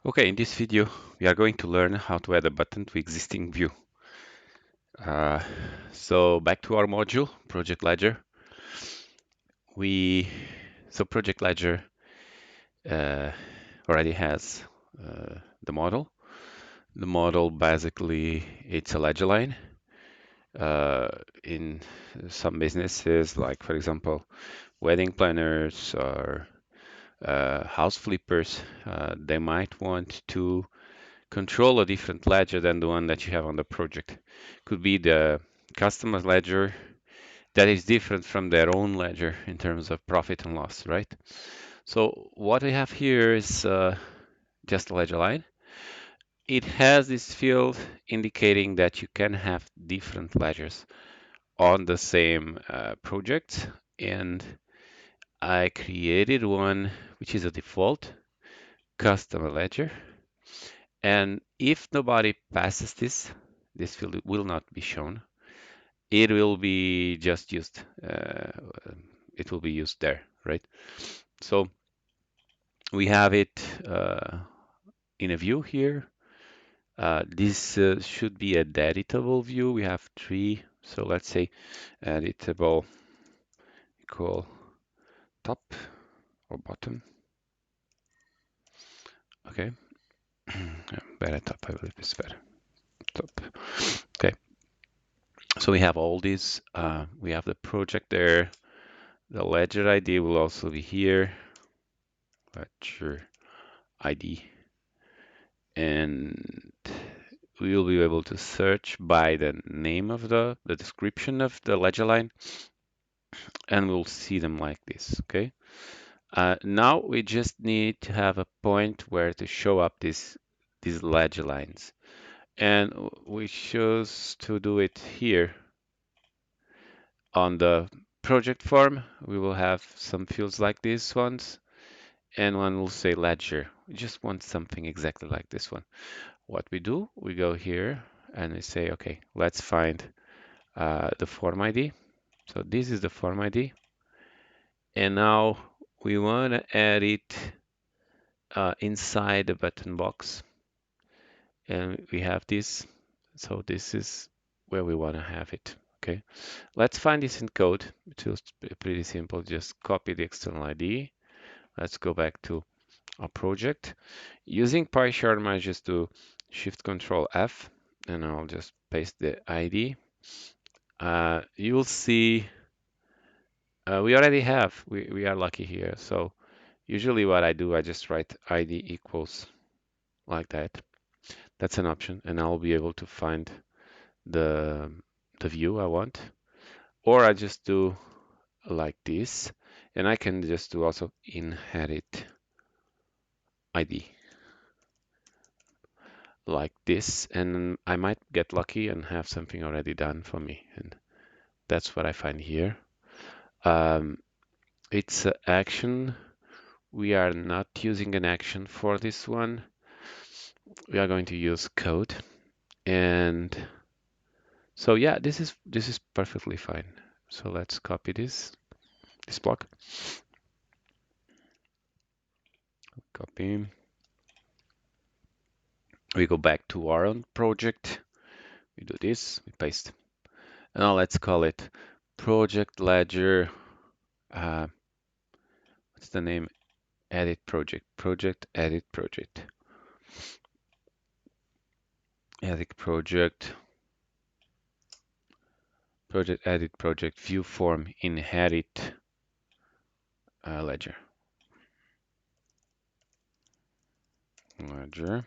Okay, in this video, we are going to learn how to add a button to existing view. Uh, so back to our module, Project Ledger. Project Ledger uh, already has the model. The model basically it's a ledger line. In some businesses, like for example, wedding planners or house flippers, they might want to control a different ledger than the one that you have on the project. Could be the customer ledger that is different from their own ledger in terms of profit and loss, right? So what we have here is just a ledger line. It has this field indicating that you can have different ledgers on the same project, and I created one which is a default customer ledger. And if nobody passes this field will not be shown. It will be just used. It will be used there, right? So we have it in a view here. This should be a editable view. We have three. So let's say editable equal top or bottom. Okay. Better top, I believe is better. Top. Okay. So we have all these. We have the project there. The ledger ID will also be here. Ledger ID. And we will be able to search by the name of the description of the ledger line, and we'll see them like this, okay? Now we just need to have a point where to show up these ledger lines. And we choose to do it here on the project form. We will have some fields like these ones, and one will say ledger. We just want something exactly like this one. What we do, we go here and we say, okay, let's find the form ID. So this is the form ID. And now we want to add it inside the button box. And we have this. So this is where we want to have it. Okay, let's find this in code. It's pretty simple. Just copy the external ID. Let's go back to our project. Using PyCharm, I just do Shift Control F, and I'll just paste the ID. You will see we already have, we are lucky here. So usually what I do, I just write ID equals like that. That's an option, and I'll be able to find the view I want. Or I just do like this, and I can just do also inherit ID like this, and I might get lucky and have something already done for me. And that's what I find here. It's an action. We are not using an action for this one. We are going to use code. And so yeah, this is perfectly fine. So let's copy this block. Copy. We go back to our own project. We do this, we paste. And now let's call it project ledger. What's the name? Edit project. Project edit project. Edit project. Project edit project view form inherit ledger. Ledger.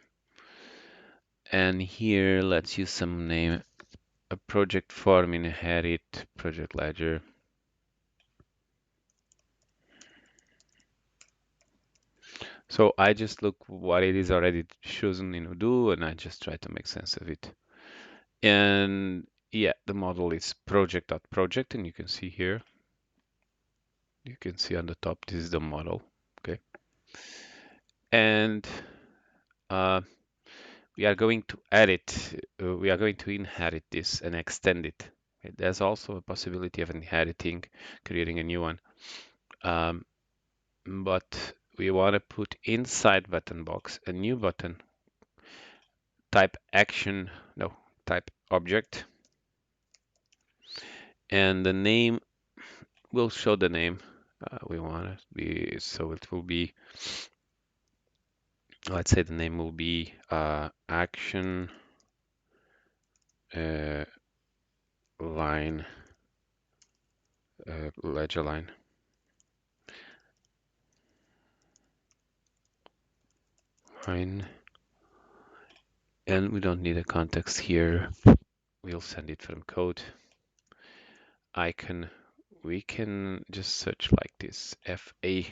And here let's use some name. A project form inherit project ledger. So I just look what it is already chosen in Odoo, and I just try to make sense of it. And yeah, the model is project.project, and you can see here, you can see on the top, this is the model, okay? And we are going to edit, we are going to inherit this and extend it. Okay? There's also a possibility of inheriting, creating a new one. But we want to put inside button box a new button, type action, no, type object, and the name will show the name we want it to be. So it will be, let's say the name will be action line, ledger line. Line. And we don't need a context here. We'll send it from code. Icon, we can just search like this, FA,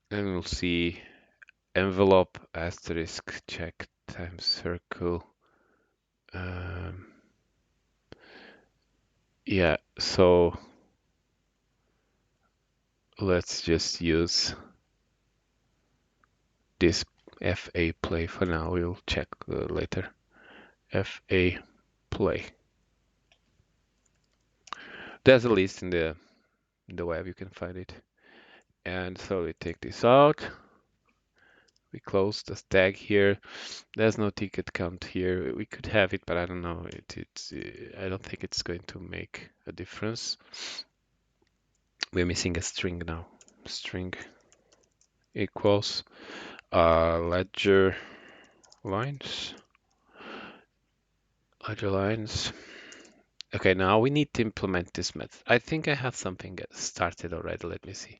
and we'll see envelope, asterisk, check, times circle. Yeah, so let's just use this FA play for now. We'll check later. FA play. There's a list in the web, you can find it. And so we take this out. We close the tag here. There's no ticket count here. We could have it, but I don't know. I don't think it's going to make a difference. We're missing a string now. String equals ledger lines. Ledger lines. Okay, now we need to implement this method. I think I have something started already. Let me see.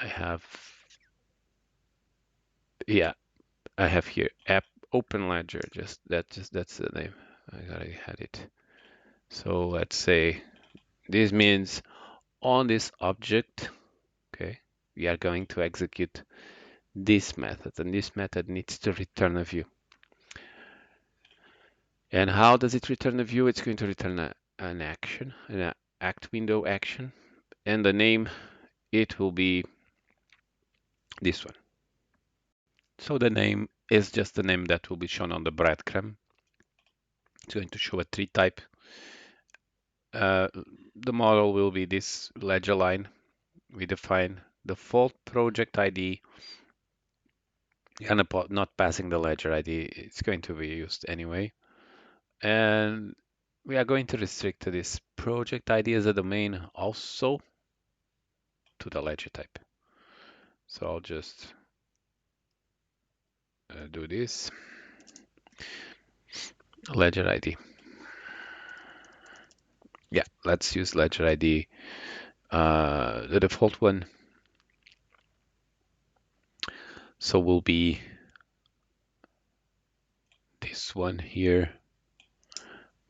I have, yeah, I have here app open ledger. That's the name. I already had it. So let's say this means on this object, okay, we are going to execute this method, and this method needs to return a view. And how does it return a view? It's going to return an action, an act window action, and the name, it will be this one. So the name is just the name that will be shown on the breadcrumb. It's going to show a tree type. The model will be this ledger line. We define default project ID and not passing the ledger ID. It's going to be used anyway. And we are going to restrict this project ID as a domain also to the ledger type. So I'll just do this. Ledger ID. Yeah, let's use ledger ID, the default one. So will be this one here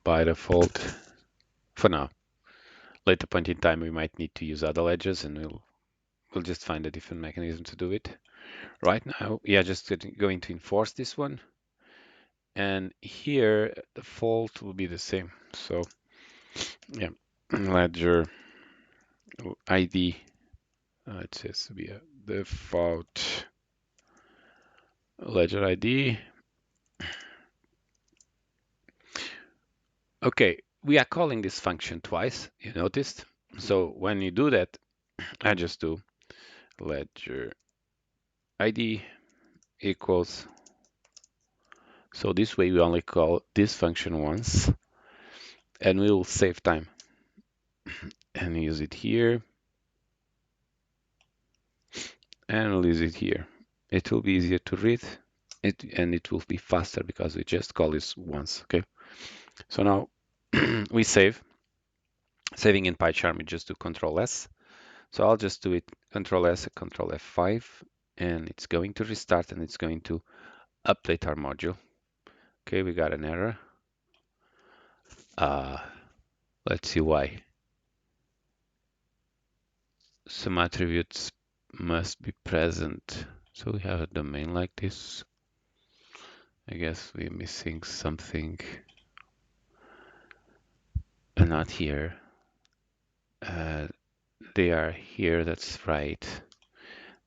by default for now. Later point in time, we might need to use other ledgers, and we'll just find a different mechanism to do it. Right now, we are just going to enforce this one. And here, the default will be the same. So yeah, ledger ID, it says to be a default ledger ID. Okay, we are calling this function twice, you noticed? So when you do that, I just do ledger ID equals. So this way we only call this function once, and we will save time and use it here, and we'll use it here. It will be easier to read, and it will be faster because we just call this once, okay? So now we save. Saving in PyCharm, we just do Control S. So I'll just do it Control S, Control F5, and it's going to restart, and it's going to update our module. Okay, we got an error. Let's see why. Some attributes must be present. So we have a domain like this. I guess we're missing something. Not here. They are here, that's right.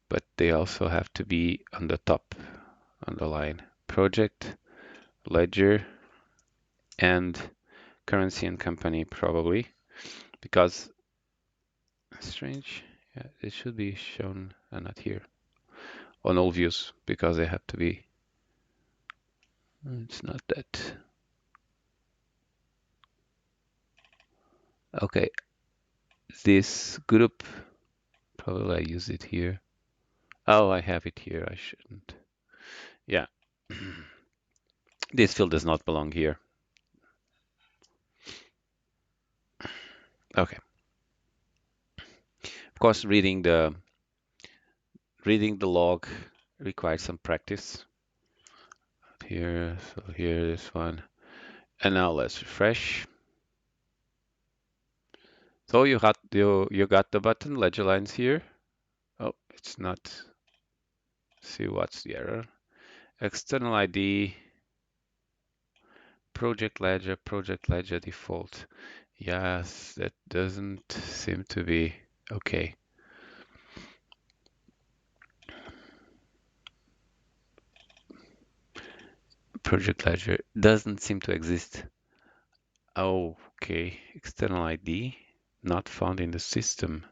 But they also have to be on the top, on the line. Project, ledger, and currency and company probably. Because, strange, Yeah, it should be shown and not here on all views because they have to be. It's not that. Okay, this group, probably I use it here. Oh, I have it here. I shouldn't. Yeah, this field does not belong here. Okay. Of course, reading the log requires some practice. Here, so here, this one. And now let's refresh. So you got the button, ledger lines here. Oh, it's not. See what's the error. External ID, project ledger default. Yes, that doesn't seem to be okay. Project ledger doesn't seem to exist. Oh, okay. External ID not found in the system.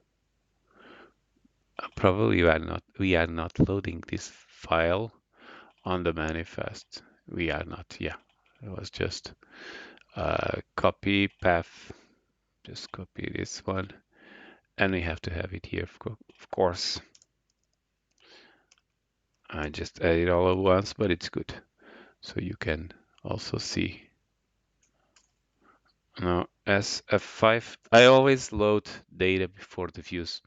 Probably we are not loading this file on the manifest. We are not. Yeah, it was just copy path. Just copy this one, and we have to have it here, of course. I just add it all at once, but it's good, so you can also see. Now, as F5, I always load data before the views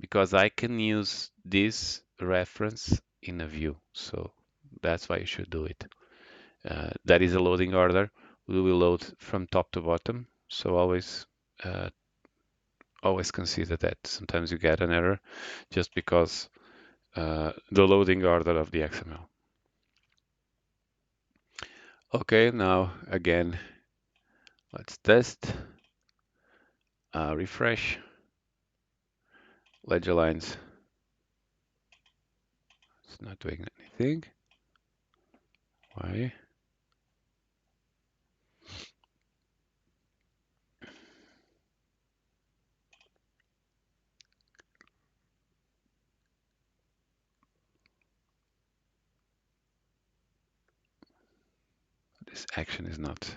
because I can use this reference in a view. So that's why you should do it. That is a loading order. We will load from top to bottom. So uh, always consider that. Sometimes you get an error just because the loading order of the XML. Okay, now again, let's test. Refresh. Ledger lines. It's not doing anything. Why? This action is not.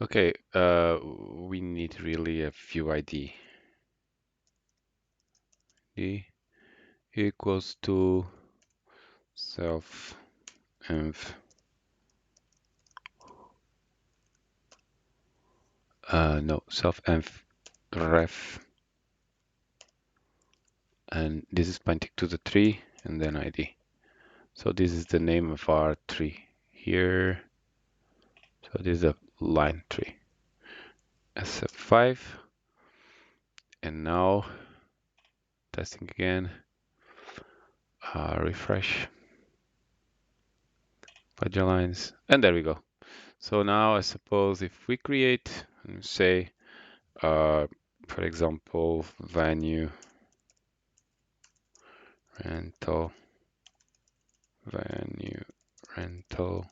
Okay, we need really a view ID. D equals to self env. No, self env ref. And this is pointing to the tree and then ID. So this is the name of our tree here. So this is a line tree. SF5. And now testing again. Refresh. Ledger lines. And there we go. So now I suppose if we create and say, for example, venue rental, venue rental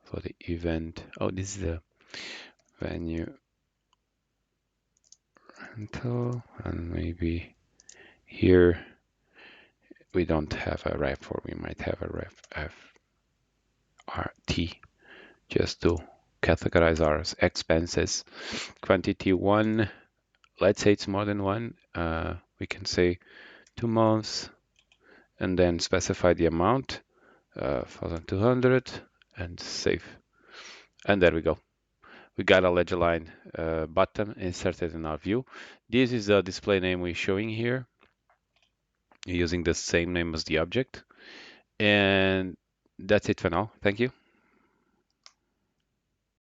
for the event. Oh, this is the venue rental, and maybe here we don't have a ref, or we might have a ref FRT just to categorize our expenses. Quantity one, let's say it's more than one. We can say 2 months and then specify the amount, 1,200, and save. And there we go. We got a ledger line button inserted in our view. This is the display name we're showing here, using the same name as the object. And that's it for now. Thank you.